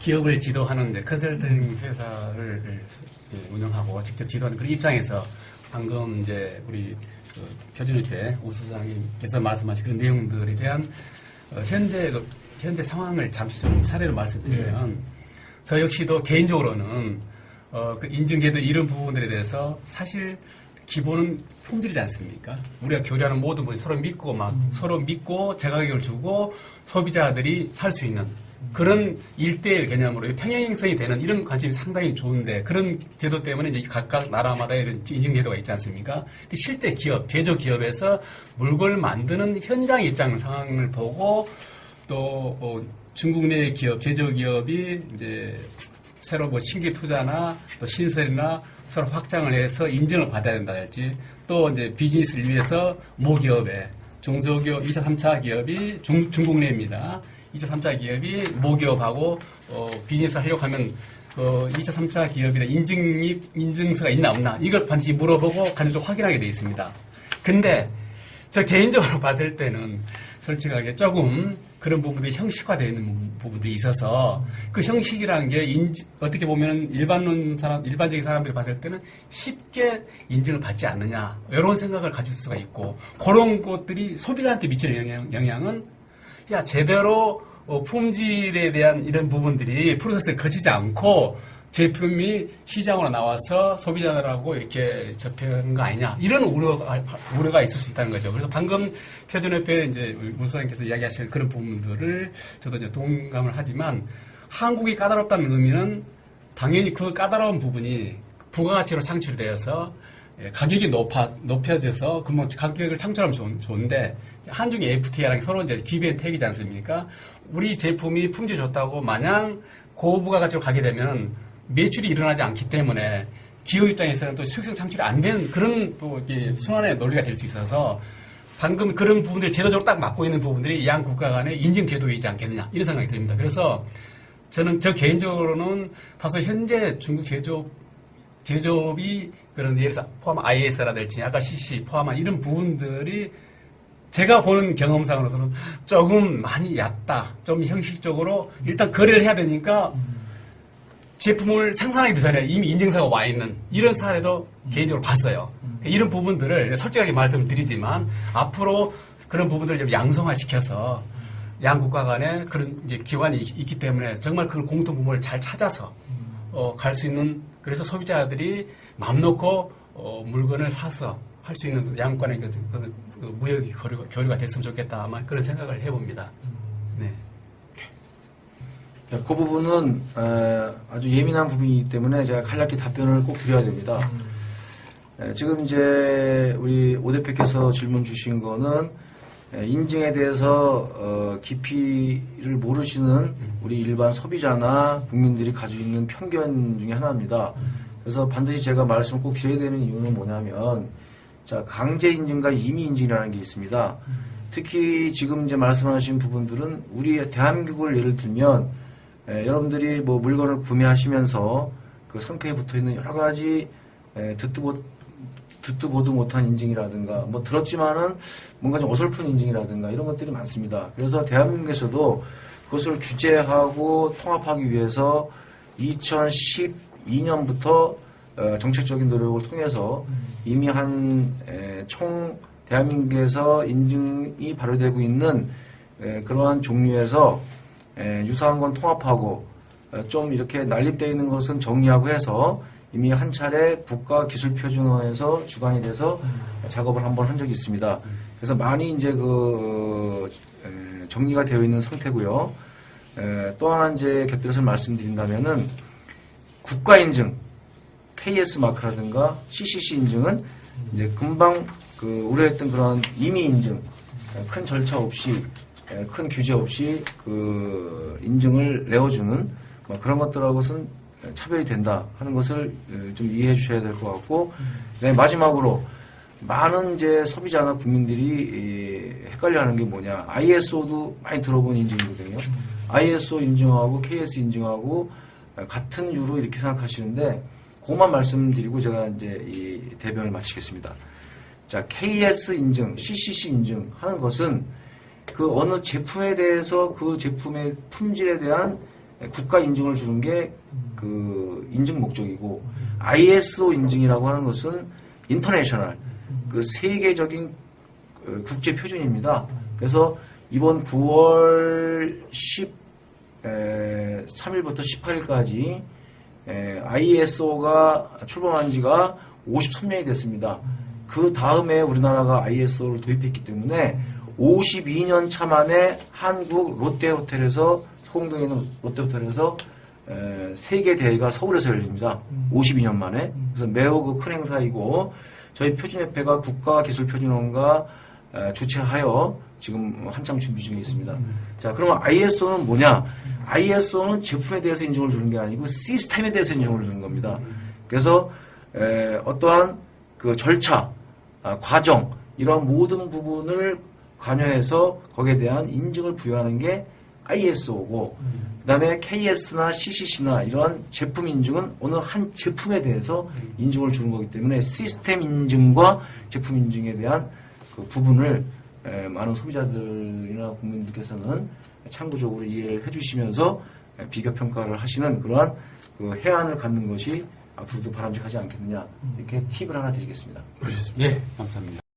기업을 지도하는 이제 컨설팅 회사를 이제 운영하고 직접 지도하는 그런 입장에서 방금 이제 우리 그 표준협회 오 소장님께서 말씀하신 그런 내용들에 대한 현재 상황을 잠시 좀 사례로 말씀드리면 저 역시도 개인적으로는 그 인증제도 이런 부분들에 대해서 사실 기본은 품질이지 않습니까? 우리가 교류하는 모든 분이 서로 믿고 서로 믿고 제가격을 주고 소비자들이 살 수 있는 그런 1대1 개념으로 평행성이 되는 이런 관점이 상당히 좋은데 그런 제도 때문에 이제 각각 나라마다 이런 인증 제도가 있지 않습니까? 근데 실제 기업, 제조 기업에서 물건을 만드는 현장 입장 상황을 보고 또 중국 내 기업, 제조 기업이 이제 새로 뭐 신규 투자나 또 신설이나 서로 확장을 해서 인증을 받아야 된다든지 또 이제 비즈니스를 위해서 모기업에 중소기업 2차, 3차 기업이 중국 내입니다. 2차, 3차 기업이 모기업하고 비즈니스를 하려고 하면 2차, 3차 기업이나 인증서가 있나 없나 이걸 반드시 물어보고 간접 확인하게 되어 있습니다. 근데 저 개인적으로 봤을 때는 솔직하게 조금 그런 부분들이 형식화되어 있는 부분들이 있어서 그 형식이라는 게 어떻게 보면 일반적인 사람들이 봤을 때는 쉽게 인증을 받지 않느냐 이런 생각을 가질 수가 있고 그런 것들이 소비자한테 미치는 영향은 야 제대로 품질에 대한 이런 부분들이 프로세스를 거치지 않고 제품이 시장으로 나와서 소비자들하고 이렇게 접하는 거 아니냐 이런 우려가 있을 수 있다는 거죠. 그래서 방금 표준협회 이제 문 소장님께서 이야기하신 그런 부분들을 저도 이제 동감을 하지만 한국이 까다롭다는 의미는 당연히 그 까다로운 부분이 부가가치로 창출되어서 가격이 높여져서 그 뭐 가격을 창출하면 좋은데 한중의 FTA랑 서로 이제 기브앤테이크이지 않습니까? 우리 제품이 품질 좋다고 마냥 고부가가치로 가게 되면 매출이 일어나지 않기 때문에 기업 입장에서는 또 수익성 창출이 안 되는 그런 또 이게 순환의 논리가 될 수 있어서 방금 그런 부분들이 제도적으로 딱 맞고 있는 부분들이 양 국가 간의 인증 제도이지 않겠느냐 이런 생각이 듭니다. 그래서 저는 개인적으로는 다소 현재 중국 제조업이 그런 예를 들어서 포함한 IS라든지 아까 CC 포함한 이런 부분들이 제가 보는 경험상으로서는 조금 많이 얕다. 좀 형식적으로 일단 거래를 해야 되니까 제품을 생산하기도 전에 이미 인증서가 와 있는 이런 사례도 개인적으로 봤어요. 이런 부분들을 솔직하게 말씀을 드리지만 앞으로 그런 부분들을 좀 양성화시켜서 양 국가 간에 그런 이제 기관이 있기 때문에 정말 그 공통 부분을 잘 찾아서 갈 수 있는 그래서 소비자들이 마음 놓고 물건을 사서 할 수 있는 양 국간의 그 무역이 교류가 됐으면 좋겠다 아마 그런 생각을 해봅니다. 네. 그 부분은 아주 예민한 부분이기 때문에 제가 간략히 답변을 꼭 드려야 됩니다. 지금 이제 우리 오 대표께서 질문 주신 거는 인증에 대해서 깊이를 모르시는 우리 일반 소비자나 국민들이 가지고 있는 편견 중에 하나입니다. 그래서 반드시 제가 말씀을 꼭 드려야 되는 이유는 뭐냐면 자 강제 인증과 임의 인증이라는 게 있습니다. 특히 지금 이제 말씀하신 부분들은 우리 대한민국을 예를 들면 여러분들이 뭐 물건을 구매하시면서 그 상표에 붙어 있는 여러 가지 듣도 보도 못한 인증이라든가 뭐 들었지만은 뭔가 좀 어설픈 인증이라든가 이런 것들이 많습니다. 그래서 대한민국에서도 그것을 규제하고 통합하기 위해서 2012년부터 정책적인 노력을 통해서 이미 총 대한민국에서 인증이 발효되고 있는 그러한 종류에서 유사한 건 통합하고 좀 이렇게 난립되어 있는 것은 정리하고 해서 이미 한 차례 국가기술표준원에서 주관이 돼서 작업을 한번 한 적이 있습니다. 그래서 많이 이제 정리가 되어 있는 상태고요. 또 하나 이제 곁들여서 말씀드린다면은 국가인증, KS 마크라든가 CCC 인증은 이제 금방 우려했던 그런 임의 인증, 큰 절차 없이, 큰 규제 없이 인증을 내어주는 그런 것들하고는 차별이 된다 하는 것을 좀 이해해 주셔야 될 것 같고, 그다음에 마지막으로 많은 이제 소비자나 국민들이 헷갈려 하는 게 뭐냐. ISO도 많이 들어본 인증이거든요. ISO 인증하고 KS 인증하고 같은 유로 이렇게 생각하시는데, 그것만 말씀드리고 제가 이제 이 대변을 마치겠습니다. 자, KS 인증, CCC 인증 하는 것은 그 어느 제품에 대해서 그 제품의 품질에 대한 국가 인증을 주는 게 그 인증 목적이고 ISO 인증이라고 하는 것은 인터내셔널 그 세계적인 국제 표준입니다. 그래서 이번 9월 13일부터 18일까지 ISO가 출범한 지가 53년이 됐습니다. 그 다음에 우리나라가 ISO를 도입했기 때문에 52년 차 만에 한국 롯데호텔에서 소공동에 있는 롯데호텔에서 세계 대회가 서울에서 열립니다. 52년 만에. 그래서 매우 그 큰 행사이고 저희 표준협회가 국가기술표준원과 주최하여 지금 한창 준비 중에 있습니다. 자, 그러면 ISO는 뭐냐? ISO는 제품에 대해서 인증을 주는 게 아니고 시스템에 대해서 인증을 주는 겁니다. 그래서 어떠한 그 절차, 과정 이러한 모든 부분을 관여해서 거기에 대한 인증을 부여하는 게 ISO고 그 다음에 KS나 CCC나 이러한 제품 인증은 어느 한 제품에 대해서 인증을 주는 거기 때문에 시스템 인증과 제품 인증에 대한 그 부분을 많은 소비자들이나 국민들께서는 참고적으로 이해를 해주시면서 비교 평가를 하시는 그러한 그 해안을 갖는 것이 앞으로도 바람직하지 않겠느냐 이렇게 팁을 하나 드리겠습니다. 예, 감사합니다.